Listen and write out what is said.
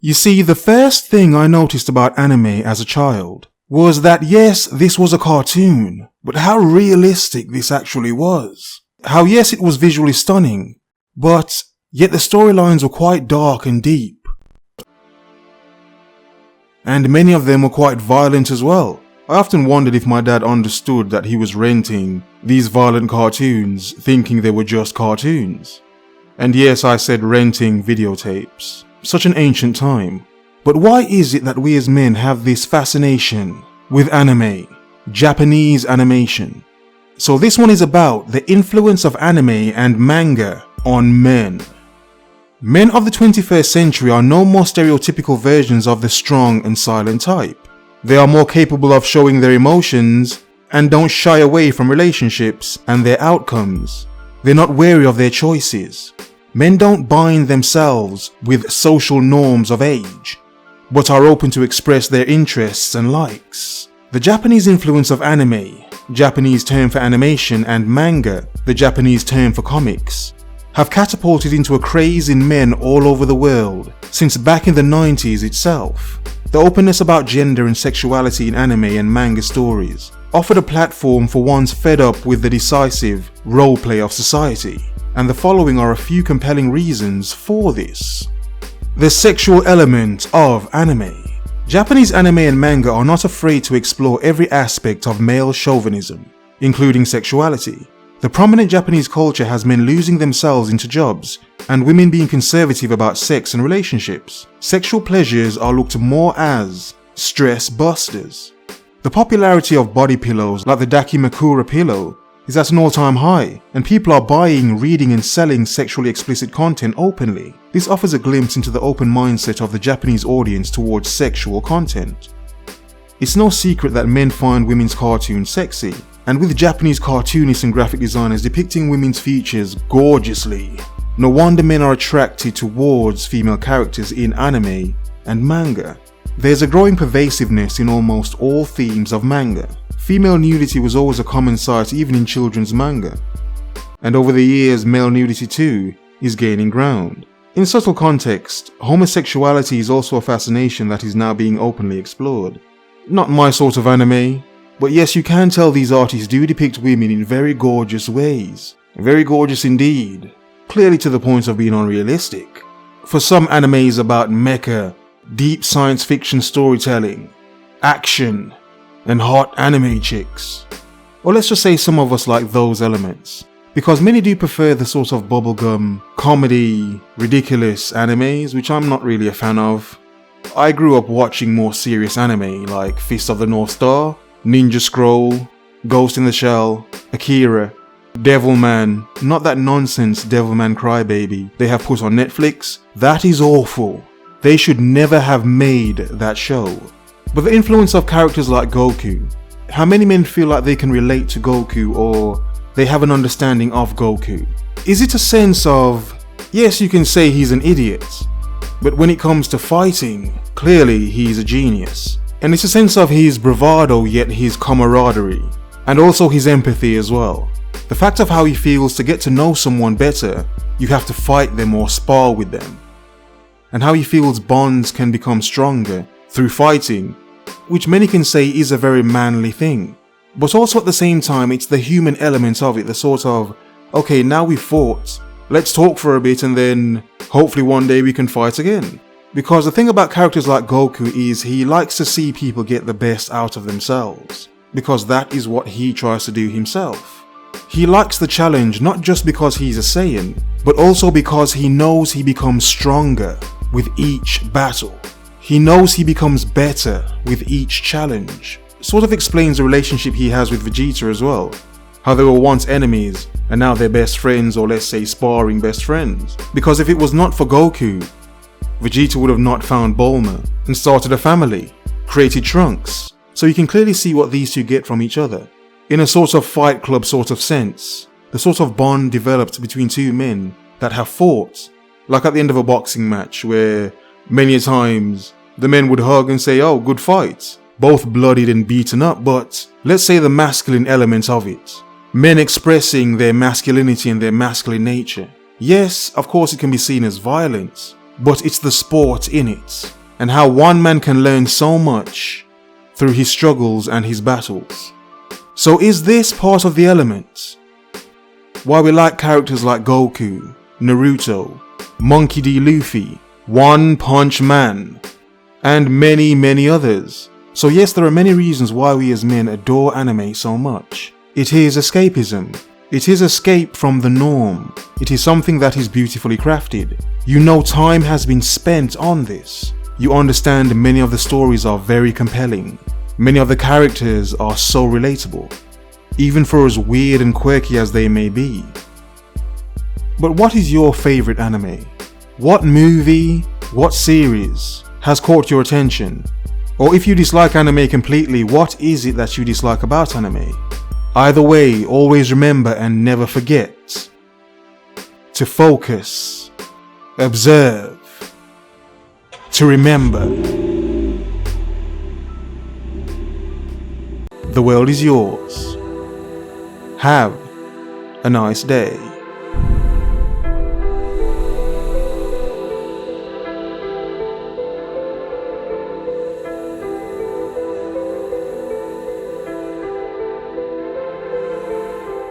You see, the first thing I noticed about anime as a child was that yes, this was a cartoon, but how realistic this actually was. How yes, it was visually stunning, but yet the storylines were quite dark and deep. And many of them were quite violent as well. I often wondered if my dad understood that he was renting these violent cartoons, thinking they were just cartoons. And yes, I said renting videotapes. Such an ancient time. But why is it that we as men have this fascination with anime, Japanese animation? So this one is about the influence of anime and manga on men. Men of the 21st century are no more stereotypical versions of the strong and silent type. They are more capable of showing their emotions and don't shy away from relationships and their outcomes. They're not wary of their choices. Men don't bind themselves with social norms of age, but are open to express their interests and likes. The Japanese influence of anime, Japanese term for animation, and manga, the Japanese term for comics, have catapulted into a craze in men all over the world since back in the 90s itself. The openness about gender and sexuality in anime and manga stories offered a platform for ones fed up with the decisive roleplay of society, and the following are a few compelling reasons for this. The sexual element of anime. Japanese anime and manga are not afraid to explore every aspect of male chauvinism, including sexuality. The prominent Japanese culture has men losing themselves into jobs, and women being conservative about sex and relationships. Sexual pleasures are looked more as stress busters. The popularity of body pillows like the Dakimakura pillow is at an all-time high, and people are buying, reading and selling sexually explicit content openly. This offers a glimpse into the open mindset of the Japanese audience towards sexual content. It's no secret that men find women's cartoons sexy, and with Japanese cartoonists and graphic designers depicting women's features gorgeously, no wonder men are attracted towards female characters in anime and manga. There's a growing pervasiveness in almost all themes of manga. Female nudity was always a common sight even in children's manga, and over the years male nudity too is gaining ground. In subtle context, homosexuality is also a fascination that is now being openly explored. Not my sort of anime, but yes, you can tell these artists do depict women in very gorgeous ways. Very gorgeous indeed. Clearly to the point of being unrealistic. For some animes about mecha, deep science fiction storytelling, action, and hot anime chicks. Or let's just say some of us like those elements. Because many do prefer the sort of bubblegum, comedy, ridiculous animes, which I'm not really a fan of. I grew up watching more serious anime like Fist of the North Star, Ninja Scroll, Ghost in the Shell, Akira, Devilman, not that nonsense Devilman Crybaby they have put on Netflix. That is awful. They should never have made that show. But the influence of characters like Goku. How many men feel like they can relate to Goku or they have an understanding of Goku? Is it a sense of, yes, you can say he's an idiot, but when it comes to fighting, clearly he's a genius. And it's a sense of his bravado yet his camaraderie, and also his empathy as well. The fact of how he feels to get to know someone better, you have to fight them or spar with them. And how he feels bonds can become stronger through fighting, which many can say is a very manly thing. But also at the same time, it's the human element of it, the sort of, okay, now we fought, let's talk for a bit and then hopefully one day we can fight again. Because the thing about characters like Goku is he likes to see people get the best out of themselves, because that is what he tries to do himself. He likes the challenge not just because he's a Saiyan, but also because he knows he becomes stronger with each battle. He knows he becomes better with each challenge. Sort of explains the relationship he has with Vegeta as well. How they were once enemies and now they're best friends, or let's say sparring best friends. Because if it was not for Goku, Vegeta would have not found Bulma and started a family, created Trunks. So you can clearly see what these two get from each other. In a sort of Fight Club sort of sense, the sort of bond developed between two men that have fought, like at the end of a boxing match where many a times the men would hug and say, oh, good fight. Both bloodied and beaten up, but let's say the masculine element of it. Men expressing their masculinity and their masculine nature. Yes, of course it can be seen as violence, but it's the sport in it, and how one man can learn so much through his struggles and his battles. So is this part of the element? Why we like characters like Goku, Naruto, Monkey D. Luffy, One Punch Man, and many others. So yes, there are many reasons why we as men adore anime so much. It is escapism. It is escape from the norm. It is something that is beautifully crafted. You know time has been spent on this. You understand many of the stories are very compelling. Many of the characters are so relatable, even for as weird and quirky as they may be. But what is your favorite anime? What movie, what series has caught your attention? Or if you dislike anime completely, what is it that you dislike about anime? Either way, always remember and never forget to focus, observe, to remember. The world is yours. Have a nice day.